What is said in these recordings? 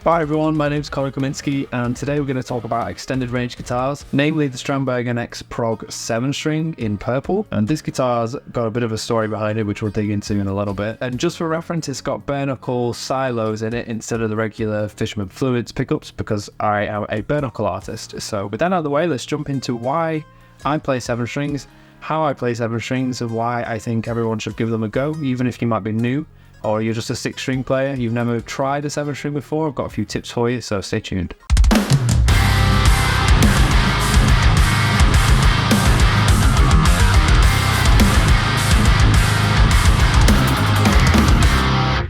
Hi everyone, my name is Connor Kaminsky and today we're going to talk about extended range guitars, namely the Strandberg NX Prog 7-string in purple. And this guitar's got a bit of a story behind it which we'll dig into in a little bit. And just for reference, it's got bare knuckle silos in it instead of the regular Fisherman Fluids pickups because I am a bare knuckle artist. So with that out of the way, let's jump into why I play 7 strings, how I play 7 strings, and why I think everyone should give them a go, even if you might be new or you're just a 6-string player, you've never tried a 7-string before. I've got a few tips for you, so stay tuned.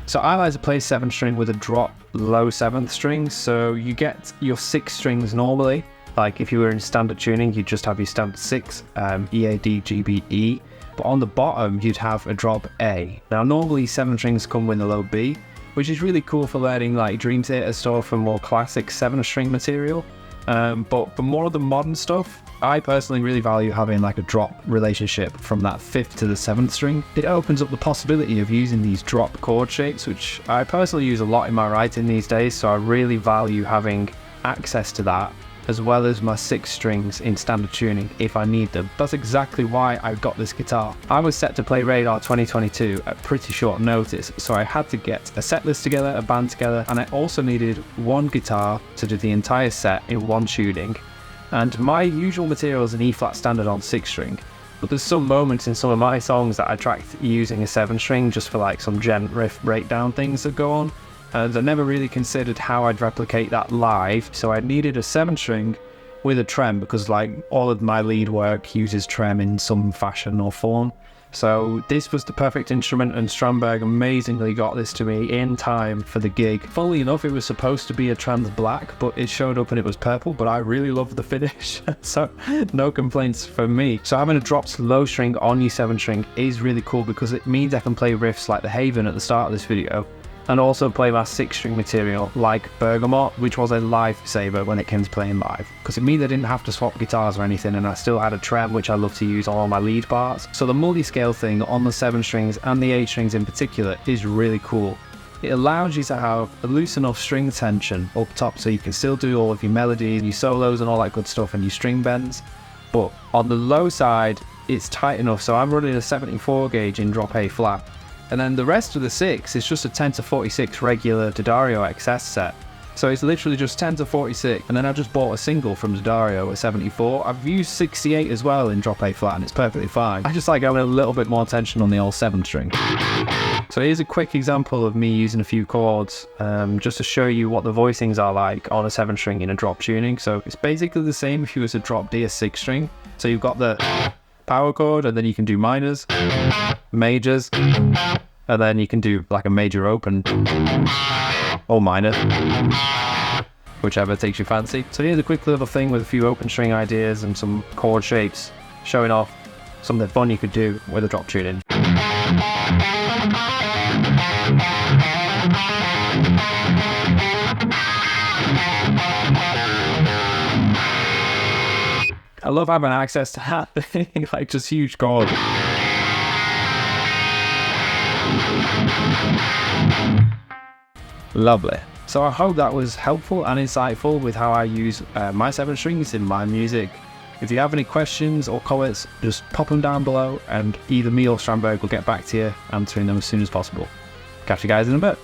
So I like to play 7-string with a drop low 7th string, so you get your 6 strings normally. Like if you were in standard tuning, you'd just have your standard 6, E, A, D, G, B, E. But on the bottom, you'd have a drop A. Now, normally 7 strings come with a low B, which is really cool for learning like Dream Theater stuff and more classic 7-string material. But for more of the modern stuff, I personally really value having like a drop relationship from that 5th to the 7th string. It opens up the possibility of using these drop chord shapes, which I personally use a lot in my writing these days, so I really value having access to that, as well as my 6 strings in standard tuning if I need them. That's exactly why I got this guitar. I was set to play Radar 2022 at pretty short notice, so I had to get a set list together, a band together, and I also needed one guitar to do the entire set in one tuning. And my usual material is an E flat standard on 6 string, but there's some moments in some of my songs that I tracked using a 7 string just for like some gent riff breakdown things that go on. And I never really considered how I'd replicate that live, so I needed a 7 string with a trem because like all of my lead work uses trem in some fashion or form. So this was the perfect instrument, and Strandberg amazingly got this to me in time for the gig. Funnily enough, it was supposed to be a trans black, but it showed up and it was purple, but I really loved the finish, so no complaints from me. So having a dropped low string on your 7 string is really cool because it means I can play riffs like the Haven at the start of this video, and also play my 6-string material like Bergamot, which was a lifesaver when it came to playing live, because it means I didn't have to swap guitars or anything, and I still had a trem which I love to use on all my lead parts. So the multi-scale thing on the 7 strings and the 8 strings in particular is really cool. It allows you to have a loose enough string tension up top so you can still do all of your melodies, your solos and all that good stuff, and your string bends. But on the low side, it's tight enough, so I'm running a 74 gauge in drop A flat. And then the rest of the 6 is just a 10 to 46 regular D'Addario XS set. So it's literally just 10 to 46, and then I just bought a single from D'Addario at 74. I've used 68 as well in drop A flat and it's perfectly fine. I just like having a little bit more tension on the old 7 string. So here's a quick example of me using a few chords, just to show you what the voicings are like on a 7 string in a drop tuning. So it's basically the same if you was to drop D a 6 string. So you've got the power chord, and then you can do minors, majors, and then you can do like a major open or minor, whichever takes your fancy. So here's a quick little thing with a few open string ideas and some chord shapes, showing off something fun you could do with a drop tuning. I love having access to that thing, like just huge chords. Lovely. So I hope that was helpful and insightful with how I use my 7 strings in my music. If you have any questions or comments, just pop them down below and either me or Strandberg will get back to you, answering them as soon as possible. Catch you guys in a bit.